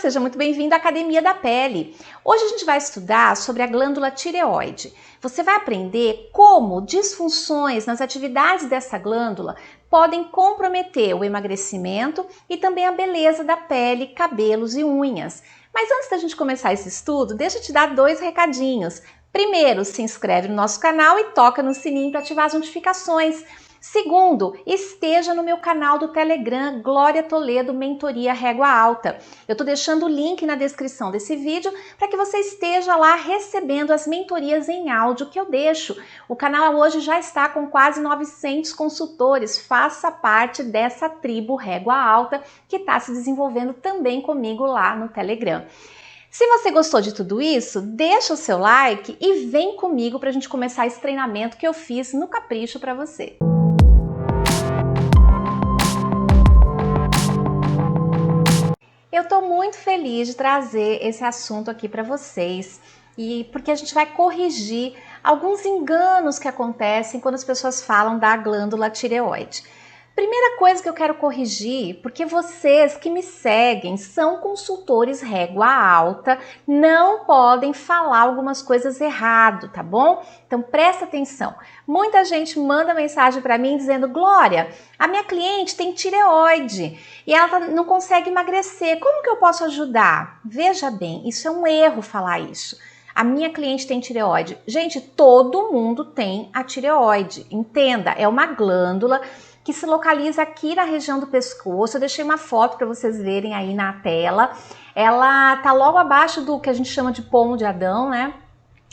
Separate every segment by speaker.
Speaker 1: Seja muito bem-vindo à Academia da Pele. Hoje a gente vai estudar sobre a glândula tireoide. Você vai aprender como disfunções nas atividades dessa glândula podem comprometer o emagrecimento e também a beleza da pele, cabelos e unhas. Mas antes da gente começar esse estudo, deixa eu te dar dois recadinhos. Primeiro, se inscreve no nosso canal e toca no sininho para ativar as notificações. Segundo, esteja no meu canal do Telegram, Glória Toledo Mentoria Régua Alta. Eu estou deixando o link na descrição desse vídeo para que você esteja lá recebendo as mentorias em áudio que eu deixo. O canal hoje já está com quase 900 consultores. Faça parte dessa tribo Régua Alta que está se desenvolvendo também comigo lá no Telegram. Se você gostou de tudo isso, deixa o seu like e vem comigo para a gente começar esse treinamento que eu fiz no Capricho para você. Eu estou muito feliz de trazer esse assunto aqui para vocês e porque a gente vai corrigir alguns enganos que acontecem quando as pessoas falam da glândula tireoide. Primeira coisa que eu quero corrigir, porque vocês que me seguem são consultores régua alta, não podem falar algumas coisas errado, tá bom? Então presta atenção. Muita gente manda mensagem para mim dizendo: Glória, a minha cliente tem tireoide e ela não consegue emagrecer, como que eu posso ajudar? Veja bem, isso é um erro falar isso. A minha cliente tem tireoide. Gente, todo mundo tem a tireoide, entenda, é uma glândula que se localiza aqui na região do pescoço. Eu deixei uma foto para vocês verem aí na tela. Ela tá logo abaixo do que a gente chama de pomo de Adão, né?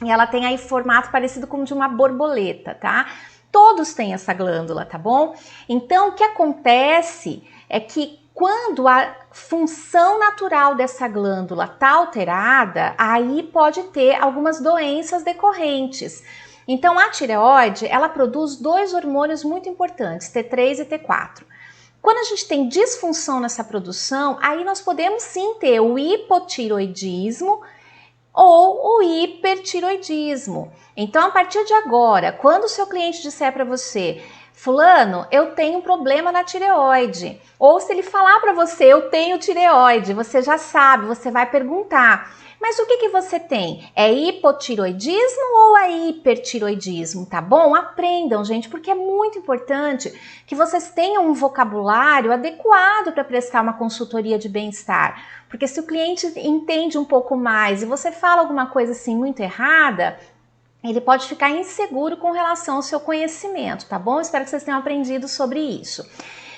Speaker 1: E ela tem aí formato parecido com o de uma borboleta, tá? Todos têm essa glândula, tá bom? Então, o que acontece é que quando a função natural dessa glândula tá alterada, aí pode ter algumas doenças decorrentes. Então, a tireoide, ela produz dois hormônios muito importantes, T3 e T4. Quando a gente tem disfunção nessa produção, aí nós podemos sim ter o hipotireoidismo ou o hipertireoidismo. Então, a partir de agora, quando o seu cliente disser para você: fulano, eu tenho um problema na tireoide, ou se ele falar para você: eu tenho tireoide, você já sabe, você vai perguntar: mas o que você tem? É hipotireoidismo ou é hipertireoidismo, tá bom? Aprendam, gente, porque é muito importante que vocês tenham um vocabulário adequado para prestar uma consultoria de bem-estar. Porque se o cliente entende um pouco mais e você fala alguma coisa assim muito errada, ele pode ficar inseguro com relação ao seu conhecimento, tá bom? Espero que vocês tenham aprendido sobre isso.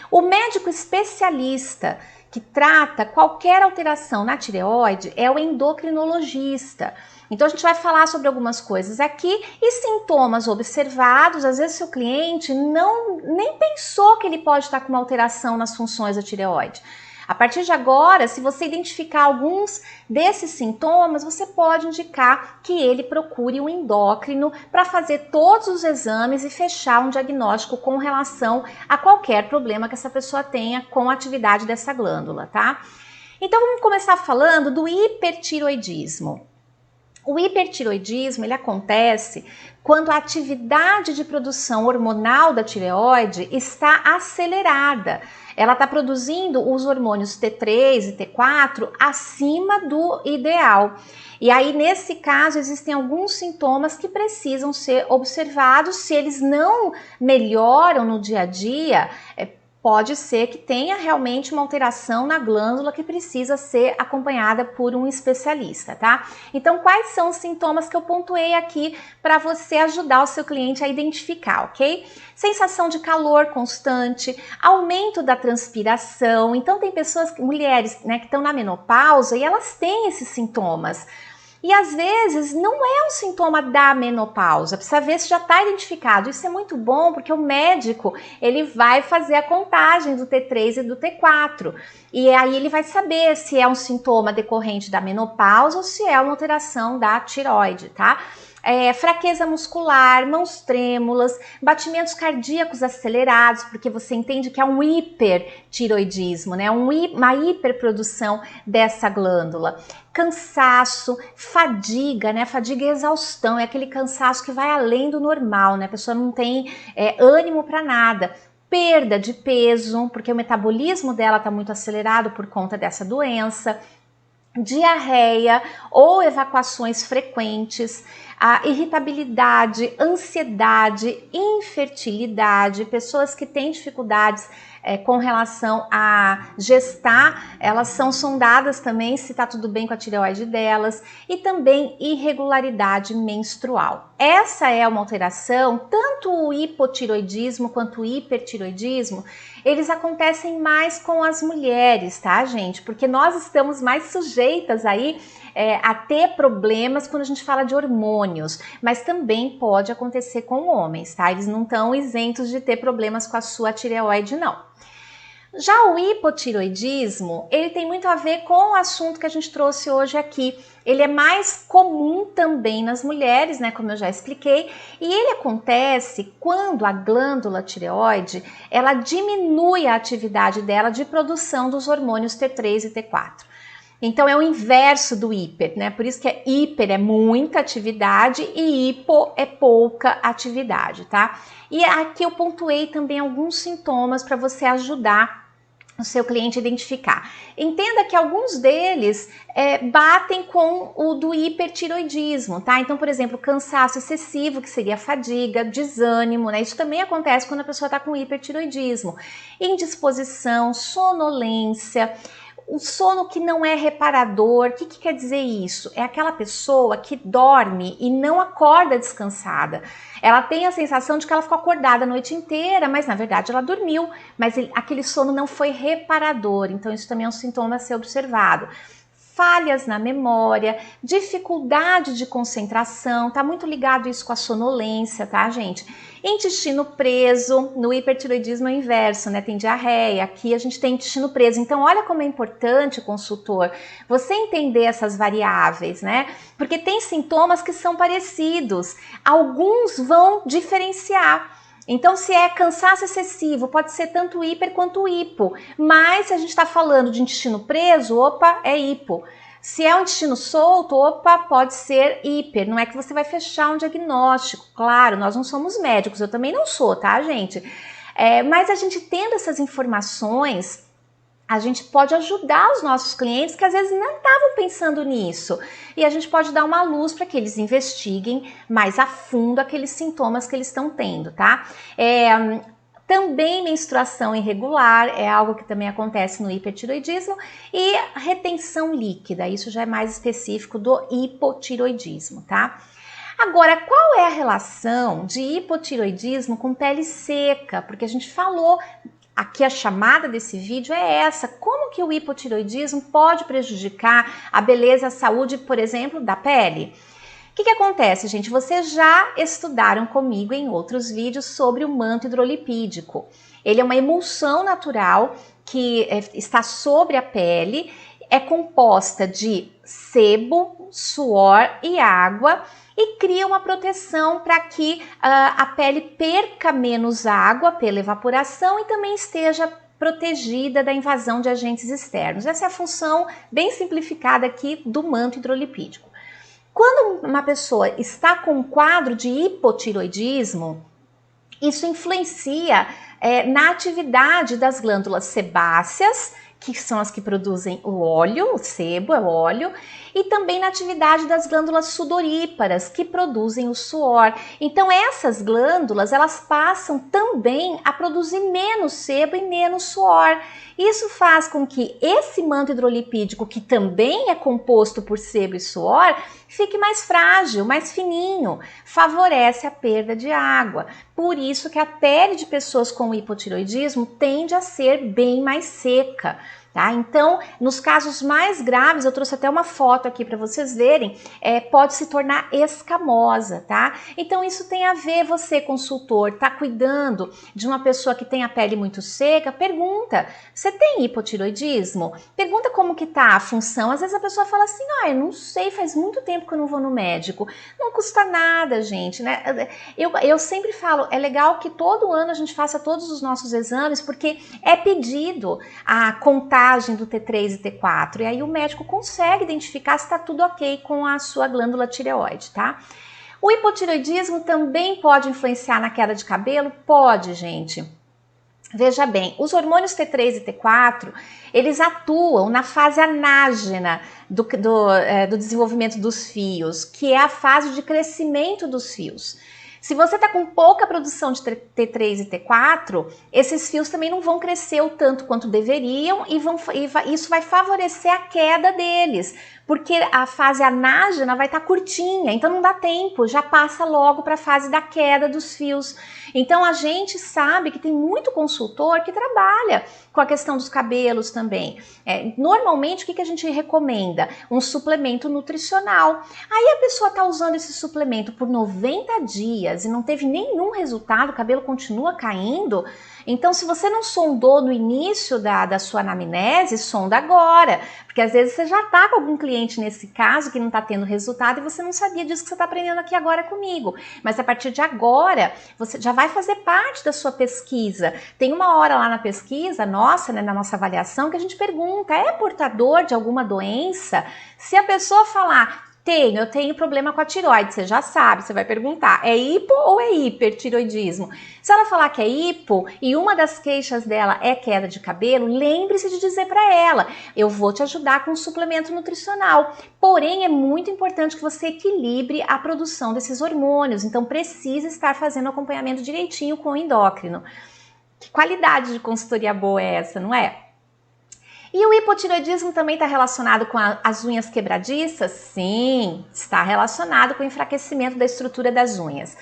Speaker 1: O médico especialista que trata qualquer alteração na tireoide é o endocrinologista. Então a gente vai falar sobre algumas coisas aqui e sintomas observados. Às vezes seu cliente nem pensou que ele pode estar com uma alteração nas funções da tireoide. A partir de agora, se você identificar alguns desses sintomas, você pode indicar que ele procure um endócrino para fazer todos os exames e fechar um diagnóstico com relação a qualquer problema que essa pessoa tenha com a atividade dessa glândula, tá? Então vamos começar falando do hipertireoidismo. O hipertireoidismo, ele acontece quando a atividade de produção hormonal da tireoide está acelerada. Ela está produzindo os hormônios T3 e T4 acima do ideal. E aí, nesse caso, existem alguns sintomas que precisam ser observados. Se eles não melhoram no dia a dia, pode ser que tenha realmente uma alteração na glândula que precisa ser acompanhada por um especialista, tá? Então, quais são os sintomas que eu pontuei aqui para você ajudar o seu cliente a identificar, ok? Sensação de calor constante, aumento da transpiração. Então, tem pessoas, mulheres, né, que estão na menopausa e elas têm esses sintomas. E às vezes não é um sintoma da menopausa, precisa ver se já está identificado. Isso é muito bom porque o médico ele vai fazer a contagem do T3 e do T4 e aí ele vai saber se é um sintoma decorrente da menopausa ou se é uma alteração da tireoide, tá? Fraqueza muscular, mãos trêmulas, batimentos cardíacos acelerados, porque você entende que é um hipertireoidismo, né? Uma hiperprodução dessa glândula. Cansaço, fadiga, né? Fadiga e exaustão, é aquele cansaço que vai além do normal, né? A pessoa não tem ânimo para nada. Perda de peso, porque o metabolismo dela está muito acelerado por conta dessa doença. diarreia ou evacuações frequentes, a irritabilidade, ansiedade, infertilidade, pessoas que têm dificuldades com relação a gestar, elas são sondadas também se está tudo bem com a tireoide delas, e também irregularidade menstrual. Essa é uma alteração, tanto o hipotiroidismo quanto o hipertiroidismo, eles acontecem mais com as mulheres, tá, gente? Porque nós estamos mais sujeitas aí a ter problemas quando a gente fala de hormônios, mas também pode acontecer com homens, tá? Eles não estão isentos de ter problemas com a sua tireoide, não. Já o hipotiroidismo, ele tem muito a ver com o assunto que a gente trouxe hoje aqui. Ele é mais comum também nas mulheres, né, como eu já expliquei, e ele acontece quando a glândula tireoide, ela diminui a atividade dela de produção dos hormônios T3 e T4. Então é o inverso do hiper, né? Por isso que hiper é muita atividade e hipo é pouca atividade, tá? E aqui eu pontuei também alguns sintomas para você ajudar o seu cliente a identificar. Entenda que alguns deles batem com o do hipertiroidismo, tá? Então, por exemplo, cansaço excessivo, que seria fadiga, desânimo, né? Isso também acontece quando a pessoa está com hipertiroidismo. Indisposição, sonolência, o sono que não é reparador. O que quer dizer isso? É aquela pessoa que dorme e não acorda descansada. Ela tem a sensação de que ela ficou acordada a noite inteira, mas na verdade ela dormiu, mas aquele sono não foi reparador. Então isso também é um sintoma a ser observado. Falhas na memória, dificuldade de concentração, tá muito ligado isso com a sonolência, tá, gente? Intestino preso, no hipertiroidismo é o inverso, né? Tem diarreia, aqui a gente tem intestino preso. Então, olha como é importante, consultor, você entender essas variáveis, né? Porque tem sintomas que são parecidos, alguns vão diferenciar. Então, se é cansaço excessivo, pode ser tanto hiper quanto hipo. Mas se a gente está falando de intestino preso, opa, é hipo. Se é um intestino solto, opa, pode ser hiper. Não é que você vai fechar um diagnóstico. Claro, nós não somos médicos, eu também não sou, tá, gente? Mas a gente tendo essas informações, a gente pode ajudar os nossos clientes que às vezes não estavam pensando nisso. E a gente pode dar uma luz para que eles investiguem mais a fundo aqueles sintomas que eles estão tendo, tá? Também menstruação irregular é algo que também acontece no hipertiroidismo, e retenção líquida, isso já é mais específico do hipotiroidismo, tá? Agora, qual é a relação de hipotiroidismo com pele seca? Porque a gente falou, aqui a chamada desse vídeo é essa: como que o hipotiroidismo pode prejudicar a beleza, a saúde, por exemplo, da pele? O que acontece, gente? Vocês já estudaram comigo em outros vídeos sobre o manto hidrolipídico. Ele é uma emulsão natural que está sobre a pele, é composta de sebo, suor e água, e cria uma proteção para que a pele perca menos água pela evaporação e também esteja protegida da invasão de agentes externos. Essa é a função bem simplificada aqui do manto hidrolipídico. Quando uma pessoa está com um quadro de hipotiroidismo, isso influencia na atividade das glândulas sebáceas, que são as que produzem o óleo, o sebo é o óleo, e também na atividade das glândulas sudoríparas, que produzem o suor. Então essas glândulas, elas passam também a produzir menos sebo e menos suor. Isso faz com que esse manto hidrolipídico, que também é composto por sebo e suor, fique mais frágil, mais fininho, favorece a perda de água. Por isso que a pele de pessoas com hipotiroidismo tende a ser bem mais seca. Tá? Então, nos casos mais graves, eu trouxe até uma foto aqui para vocês verem, pode se tornar escamosa, tá? Então, isso tem a ver, você, consultor, tá cuidando de uma pessoa que tem a pele muito seca, pergunta, você tem hipotiroidismo? Pergunta como que tá a função. Às vezes a pessoa fala assim, eu não sei, faz muito tempo que eu não vou no médico. Não custa nada, gente, né? Eu sempre falo, é legal que todo ano a gente faça todos os nossos exames, porque é pedido a contagem do T3 e T4, e aí o médico consegue identificar se está tudo ok com a sua glândula tireoide, tá? O hipotiroidismo também pode influenciar na queda de cabelo? Pode, gente. Veja bem, os hormônios T3 e T4, eles atuam na fase anágena do desenvolvimento dos fios, que é a fase de crescimento dos fios. Se você está com pouca produção de T3 e T4, esses fios também não vão crescer o tanto quanto deveriam e isso vai favorecer a queda deles, porque a fase anágena vai estar curtinha, então não dá tempo, já passa logo para a fase da queda dos fios. Então a gente sabe que tem muito consultor que trabalha com a questão dos cabelos também. Normalmente o que a gente recomenda? Um suplemento nutricional. Aí a pessoa está usando esse suplemento por 90 dias e não teve nenhum resultado, o cabelo continua caindo. Então, se você não sondou no início da sua anamnese, sonda agora. Porque às vezes você já está com algum cliente nesse caso que não está tendo resultado e você não sabia disso que você está aprendendo aqui agora comigo. Mas a partir de agora, você já vai fazer parte da sua pesquisa. Tem uma hora lá na pesquisa nossa, né, na nossa avaliação, que a gente pergunta, é portador de alguma doença? Se a pessoa falar... Eu tenho problema com a tireoide, você já sabe, você vai perguntar, é hipo ou é hipertiroidismo? Se ela falar que é hipo e uma das queixas dela é queda de cabelo, lembre-se de dizer para ela, eu vou te ajudar com um suplemento nutricional. Porém, é muito importante que você equilibre a produção desses hormônios, então precisa estar fazendo acompanhamento direitinho com o endócrino. Que qualidade de consultoria boa é essa, não é? E o hipotireoidismo também está relacionado com as unhas quebradiças? Sim, está relacionado com o enfraquecimento da estrutura das unhas.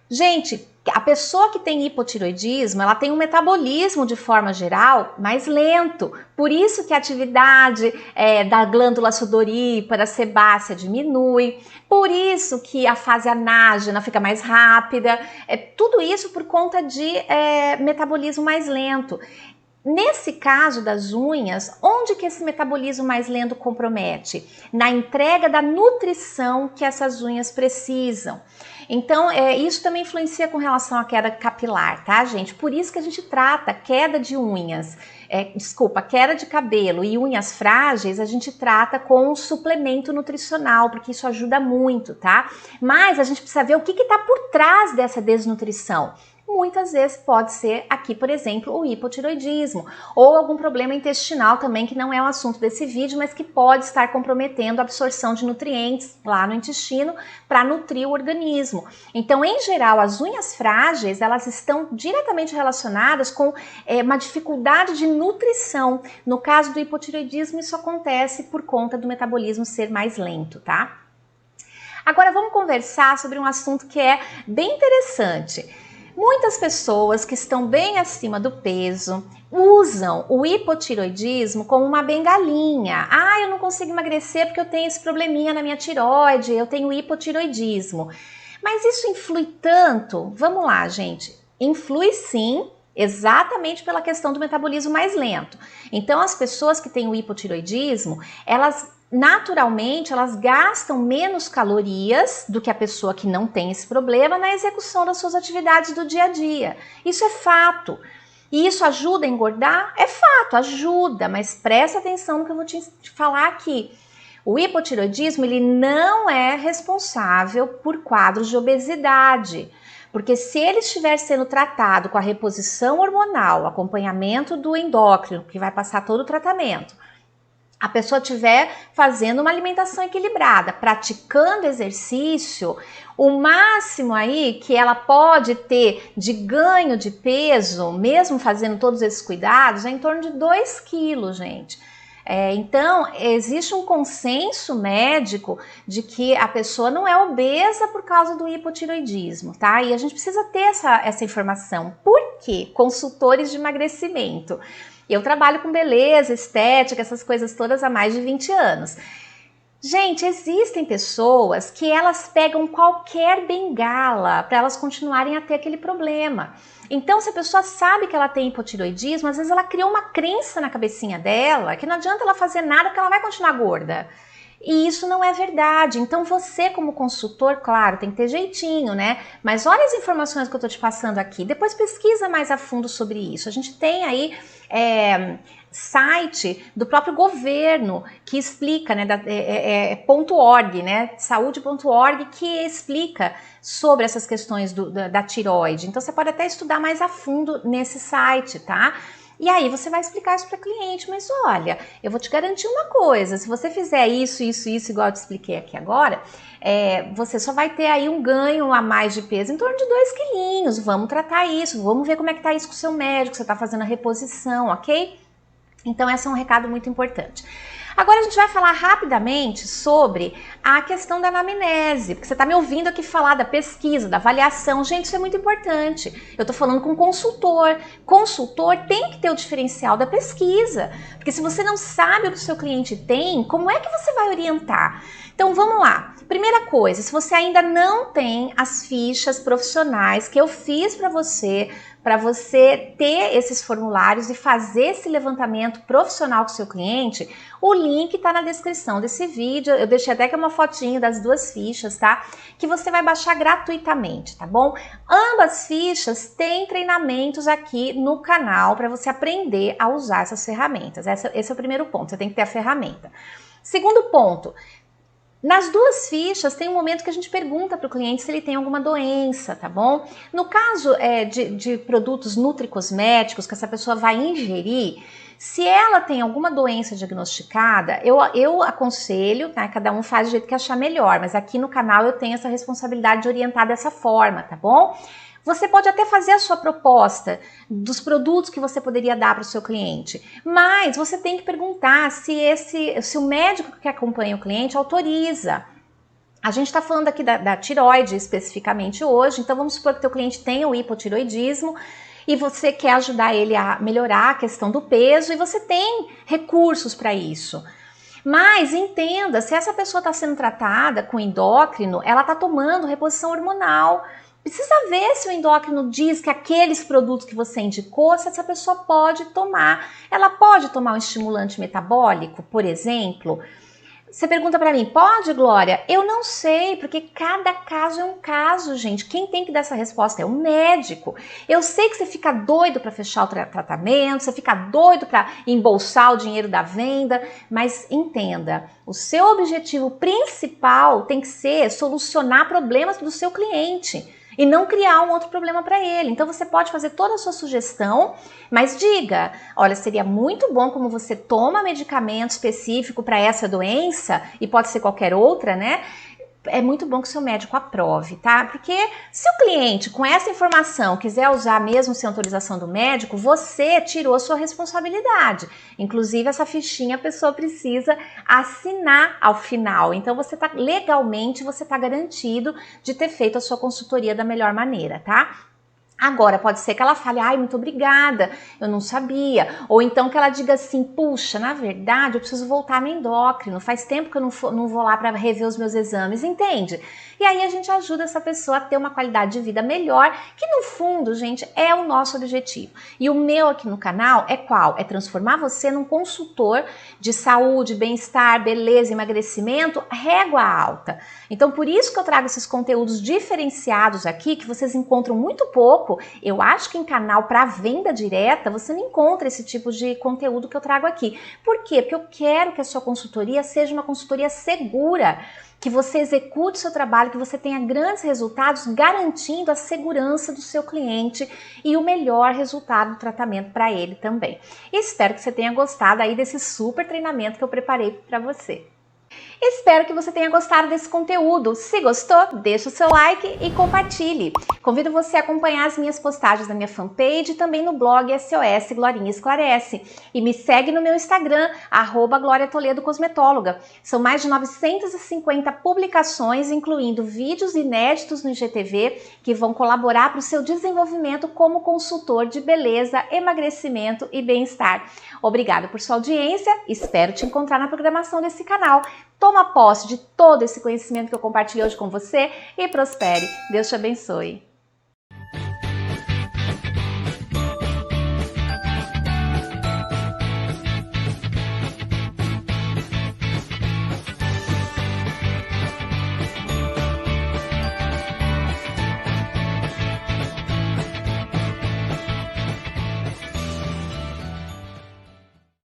Speaker 1: Gente, a pessoa que tem hipotireoidismo, ela tem um metabolismo de forma geral mais lento. Por isso que a atividade da glândula sudorípara, sebácea diminui. Por isso que a fase anágena fica mais rápida. Tudo isso por conta de metabolismo mais lento. Nesse caso das unhas, onde que esse metabolismo mais lento compromete? Na entrega da nutrição que essas unhas precisam. Então, isso também influencia com relação à queda capilar, tá, gente? Por isso que a gente trata queda de unhas, queda de cabelo e unhas frágeis, a gente trata com um suplemento nutricional, porque isso ajuda muito, tá? Mas a gente precisa ver o que está por trás dessa desnutrição. Muitas vezes pode ser aqui, por exemplo, o hipotireoidismo ou algum problema intestinal também, que não é o assunto desse vídeo, mas que pode estar comprometendo a absorção de nutrientes lá no intestino para nutrir o organismo. Então, em geral, as unhas frágeis, elas estão diretamente relacionadas com uma dificuldade de nutrição. No caso do hipotireoidismo, isso acontece por conta do metabolismo ser mais lento, tá? Agora, vamos conversar sobre um assunto que é bem interessante. Muitas pessoas que estão bem acima do peso usam o hipotireoidismo como uma bengalinha. Eu não consigo emagrecer porque eu tenho esse probleminha na minha tireoide, eu tenho hipotireoidismo. Mas isso influi tanto? Vamos lá, gente. Influi sim, exatamente pela questão do metabolismo mais lento. Então, as pessoas que têm o hipotireoidismo, naturalmente, elas gastam menos calorias do que a pessoa que não tem esse problema na execução das suas atividades do dia a dia. Isso é fato. E isso ajuda a engordar? É fato, ajuda, mas presta atenção no que eu vou te falar aqui. O hipotireoidismo, ele não é responsável por quadros de obesidade. Porque se ele estiver sendo tratado com a reposição hormonal, acompanhamento do endócrino, que vai passar todo o tratamento, a pessoa estiver fazendo uma alimentação equilibrada, praticando exercício, o máximo aí que ela pode ter de ganho de peso, mesmo fazendo todos esses cuidados, é em torno de 2 quilos, gente. Então, existe um consenso médico de que a pessoa não é obesa por causa do hipotireoidismo, tá? E a gente precisa ter essa informação. Por quê? Consultores de emagrecimento. Eu trabalho com beleza, estética, essas coisas todas há mais de 20 anos. Gente, existem pessoas que elas pegam qualquer bengala para elas continuarem a ter aquele problema. Então, se a pessoa sabe que ela tem hipotireoidismo, às vezes ela criou uma crença na cabecinha dela que não adianta ela fazer nada porque ela vai continuar gorda. E isso não é verdade. Então você, como consultor, claro, tem que ter jeitinho, né? Mas olha as informações que eu tô te passando aqui. Depois pesquisa mais a fundo sobre isso. A gente tem aí site do próprio governo que explica, né? .org, né? Saúde.org, que explica sobre essas questões da tireoide. Então você pode até estudar mais a fundo nesse site, tá? E aí você vai explicar isso para o cliente, mas olha, eu vou te garantir uma coisa, se você fizer isso, igual eu te expliquei aqui agora, você só vai ter aí um ganho a mais de peso em torno de 2 quilinhos, vamos tratar isso, vamos ver como é que tá isso com o seu médico, você tá fazendo a reposição, ok? Então esse é um recado muito importante. Agora a gente vai falar rapidamente sobre a questão da anamnese, porque você está me ouvindo aqui falar da pesquisa, da avaliação. Gente, isso é muito importante. Eu estou falando com consultor. Consultor tem que ter o diferencial da pesquisa, porque se você não sabe o que o seu cliente tem, como é que você vai orientar? Então vamos lá. Primeira coisa, se você ainda não tem as fichas profissionais que eu fiz para você ter esses formulários e fazer esse levantamento profissional com o seu cliente, o link está na descrição desse vídeo. Eu deixei até aqui uma fotinho das 2 fichas, tá? Que você vai baixar gratuitamente, tá bom? Ambas fichas têm treinamentos aqui no canal para você aprender a usar essas ferramentas. Esse é o primeiro ponto, você tem que ter a ferramenta. Segundo ponto, nas 2 fichas tem um momento que a gente pergunta para o cliente se ele tem alguma doença, tá bom? No caso de produtos nutricosméticos que essa pessoa vai ingerir, se ela tem alguma doença diagnosticada, eu aconselho, tá? Cada um faz do jeito que achar melhor, mas aqui no canal eu tenho essa responsabilidade de orientar dessa forma, tá bom? Você pode até fazer a sua proposta dos produtos que você poderia dar para o seu cliente, mas você tem que perguntar se o médico que acompanha o cliente autoriza. A gente está falando aqui da tireoide especificamente hoje, então vamos supor que o teu cliente tenha o hipotireoidismo e você quer ajudar ele a melhorar a questão do peso e você tem recursos para isso. Mas entenda, se essa pessoa está sendo tratada com endócrino, ela está tomando reposição hormonal. Precisa ver se o endócrino diz que aqueles produtos que você indicou, se essa pessoa pode tomar. Ela pode tomar um estimulante metabólico, por exemplo? Você pergunta para mim, pode, Glória? Eu não sei, porque cada caso é um caso, gente. Quem tem que dar essa resposta é o médico. Eu sei que você fica doido para fechar o tratamento, você fica doido para embolsar o dinheiro da venda, mas entenda, o seu objetivo principal tem que ser solucionar problemas do seu cliente e não criar um outro problema para ele. Então você pode fazer toda a sua sugestão, mas diga, olha, seria muito bom como você toma medicamento específico para essa doença, e pode ser qualquer outra, né? É muito bom que o seu médico aprove, tá? Porque se o cliente com essa informação quiser usar mesmo sem autorização do médico, você tirou sua responsabilidade. Inclusive essa fichinha a pessoa precisa assinar ao final. Então legalmente você tá garantido de ter feito a sua consultoria da melhor maneira, tá? Agora, pode ser que ela fale, ai, muito obrigada, eu não sabia. Ou então que ela diga assim, puxa, na verdade, eu preciso voltar no endócrino, faz tempo que eu não vou lá para rever os meus exames, entende? E aí a gente ajuda essa pessoa a ter uma qualidade de vida melhor, que no fundo, gente, é o nosso objetivo. E o meu aqui no canal é qual? É transformar você num consultor de saúde, bem-estar, beleza, emagrecimento, régua alta. Então, por isso que eu trago esses conteúdos diferenciados aqui, que vocês encontram muito pouco. Eu acho que em canal para venda direta você não encontra esse tipo de conteúdo que eu trago aqui. Por quê? Porque eu quero que a sua consultoria seja uma consultoria segura, que você execute o seu trabalho, que você tenha grandes resultados, garantindo a segurança do seu cliente e o melhor resultado do tratamento para ele também. E espero que você tenha gostado aí desse super treinamento que eu preparei para você. Espero que você tenha gostado desse conteúdo. Se gostou, deixa o seu like e compartilhe. Convido você a acompanhar as minhas postagens na minha fanpage e também no blog SOS Glorinha Esclarece. E me segue no meu Instagram, @GloriaToledoCosmetóloga. São mais de 950 publicações, incluindo vídeos inéditos no IGTV, que vão colaborar para o seu desenvolvimento como consultor de beleza, emagrecimento e bem-estar. Obrigada por sua audiência, espero te encontrar na programação desse canal. Toma posse de todo esse conhecimento que eu compartilhei hoje com você e prospere. Deus te abençoe.